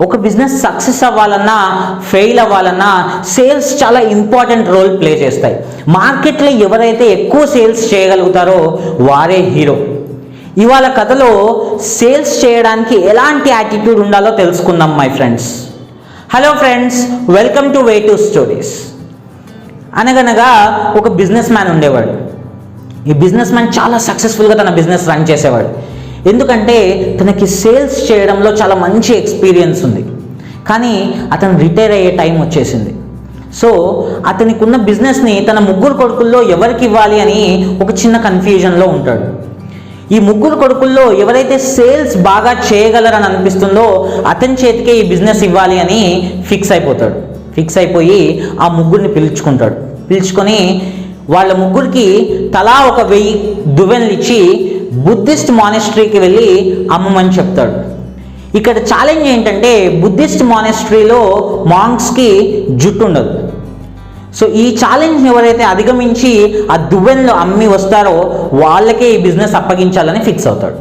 ఒక business success అవ్వాలన్నా fail అవ్వాలన్నా సేల్స్ చాలా ఇంపార్టెంట్ రోల్ ప్లే చేస్తాయి. మార్కెట్లో ఎవరైతే ఎక్కువ సేల్స్ చేయగలుగుతారో వారే హీరో. ఇవాళ కథలో సేల్స్ చేయడానికి ఎలాంటి యాటిట్యూడ్ ఉండాలో తెలుసుకుందాం my friends. Hello friends, welcome to way to stories. అనగనగా ఒక బిజినెస్ మ్యాన్ ఉండేవాడు. ఈ బిజినెస్ మ్యాన్ చాలా సక్సెస్ఫుల్గా తన బిజినెస్ రన్ చేసేవాడు. ఎందుకంటే తనకి సేల్స్ చేయడంలో చాలా మంచి ఎక్స్పీరియన్స్ ఉంది. కానీ అతను రిటైర్ అయ్యే టైం వచ్చేసింది. సో అతనికి ఉన్న బిజినెస్ని తన ముగ్గురు కొడుకుల్లో ఎవరికి ఇవ్వాలి అని ఒక చిన్న కన్ఫ్యూజన్లో ఉంటాడు. ఈ ముగ్గురు కొడుకుల్లో ఎవరైతే సేల్స్ బాగా చేయగలరని అనిపిస్తుందో అతని చేతికే ఈ బిజినెస్ ఇవ్వాలి అని ఫిక్స్ అయిపోతాడు. ఫిక్స్ అయిపోయి ఆ ముగ్గురిని పిలుచుకొని వాళ్ళ ముగ్గురికి తలా 1000 దువ్వెనలు ఇచ్చి బుద్ధిస్ట్ మానెస్ట్రీకి వెళ్ళి అమ్మమని చెప్తాడు. ఇక్కడ ఛాలెంజ్ ఏంటంటే బుద్ధిస్ట్ మానెస్ట్రీలో మాంక్స్కి జుట్టు ఉండదు. సో ఈ ఛాలెంజ్ని ఎవరైతే అధిగమించి ఆ దువ్వెనలు అమ్మి వస్తారో వాళ్ళకే ఈ బిజినెస్ అప్పగించాలని ఫిక్స్ అవుతాడు.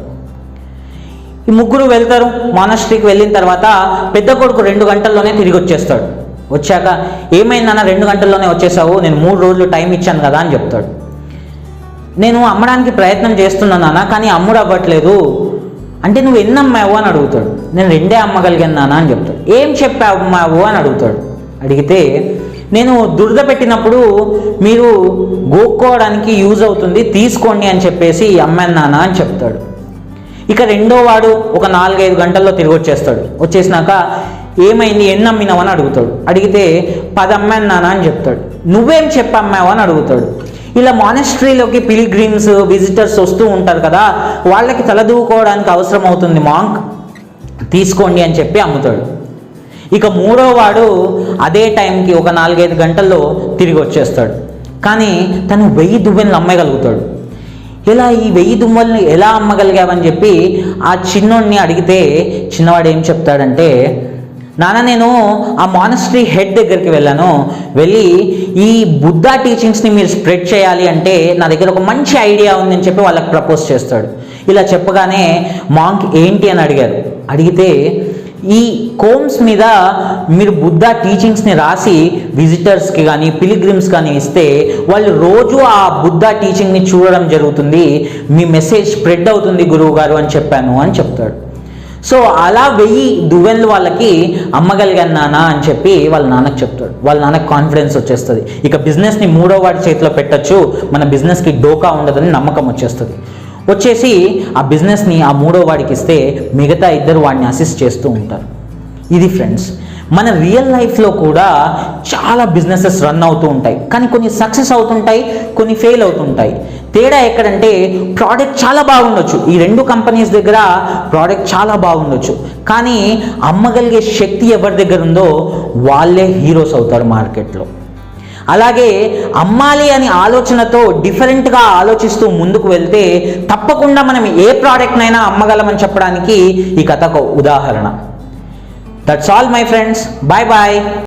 ఈ ముగ్గురు వెళ్తారు. మానెస్ట్రీకి వెళ్ళిన తర్వాత పెద్ద కొడుకు 2 గంటల్లోనే తిరిగి వచ్చేస్తాడు. వచ్చాక ఏమైందన్న 2 గంటల్లోనే వచ్చేసావు, నేను 3 రోజులు టైం ఇచ్చాను కదా అని చెప్తాడు. నేను అమ్మడానికి ప్రయత్నం చేస్తున్నానా కానీ అమ్ముడు అవ్వట్లేదు అంటే నువ్వు ఎన్ని అమ్మావు అని అడుగుతాడు. నేను 2 అమ్మగలిగానా అని చెప్తాడు. ఏం చెప్పావు అని అడుగుతాడు. అడిగితే నేను దురద పెట్టినప్పుడు మీరు గోక్కోవడానికి యూజ్ అవుతుంది తీసుకోండి అని చెప్పేసి అమ్మాను అని చెప్తాడు. ఇక రెండో వాడు ఒక 4-5 గంటల్లో తిరిగి వచ్చేస్తాడు. వచ్చేసినాక ఏమైంది, ఎన్ని అమ్మినావు అని అడుగుతాడు. అడిగితే 10 అమ్మాను అని చెప్తాడు. నువ్వేం చెప్పమ్మావు అని అడుగుతాడు. ఇలా మానెస్ట్రీలోకి పిల్గ్రిమ్స్ విజిటర్స్ వస్తూ ఉంటారు కదా, వాళ్ళకి తలదూకోవడానికి అవసరం అవుతుంది మాంక్, తీసుకోండి అని చెప్పి అమ్ముతాడు. ఇక మూడో వాడు అదే టైంకి ఒక 4-5 గంటల్లో తిరిగి వచ్చేస్తాడు. కానీ తను 1000 దువ్వెనలు అమ్మగలుగుతాడు. ఇలా ఈ 1000 దువ్వెనలు ఎలా అమ్మగలిగావని చెప్పి ఆ చిన్నోడిని అడిగితే చిన్నవాడు ఏం చెప్తాడంటే, నాన్న నేను ఆ మానెస్ట్రీ హెడ్ దగ్గరికి వెళ్ళి ఈ బుద్ధా టీచింగ్స్ని మీరు స్ప్రెడ్ చేయాలి అంటే నా దగ్గర ఒక మంచి ఐడియా ఉందని చెప్పి వాళ్ళకి ప్రపోజ్ చేస్తాడు. ఇలా చెప్పగానే మాంక్ ఏంటి అని అడిగితే ఈ కోమ్స్ మీద మీరు బుద్ధా టీచింగ్స్ని రాసి విజిటర్స్కి కానీ పిలిగ్రిమ్స్ కానీ ఇస్తే వాళ్ళు రోజు ఆ బుద్ధా టీచింగ్ని చూడడం జరుగుతుంది, మీ మెసేజ్ స్ప్రెడ్ అవుతుంది గురువు గారు అని చెప్పాను అని చెప్తాడు. సో అలా 1000 దువ్వెనలు వాళ్ళకి అమ్మగలిగాను నాన్న అని చెప్పి వాళ్ళ నాన్నకు చెప్తాడు. వాళ్ళ నాన్నకు కాన్ఫిడెన్స్ వచ్చేస్తుంది. ఇక బిజినెస్ని మూడో వాడి చేతిలో పెట్టచ్చు, మన బిజినెస్కి డోకా ఉండదని నమ్మకం వచ్చేసి ఆ బిజినెస్ని ఆ మూడో వాడికి ఇస్తే మిగతా 2 వాడిని అసిస్ట్ చేస్తూ ఉంటారు. ఇది ఫ్రెండ్స్, మన రియల్ లైఫ్లో కూడా చాలా బిజినెసెస్ రన్ అవుతూ ఉంటాయి. కానీ కొన్ని సక్సెస్ అవుతుంటాయి, కొన్ని ఫెయిల్ అవుతుంటాయి. తేడా ఎక్కడంటే ప్రోడక్ట్ చాలా బాగుండొచ్చు, ఈ 2 కంపెనీస్ దగ్గర ప్రోడక్ట్ చాలా బాగుండొచ్చు, కానీ అమ్మగలిగే శక్తి ఎవరి దగ్గర ఉందో వాళ్ళే హీరోస్ అవుతారు మార్కెట్లో. అలాగే అమ్మాలి అని ఆలోచనతో డిఫరెంట్గా ఆలోచిస్తూ ముందుకు వెళ్తే తప్పకుండా మనం ఏ ప్రోడక్ట్నైనా అమ్మగలమని చెప్పడానికి ఈ కథ ఒక ఉదాహరణ. That's all my friends, bye bye.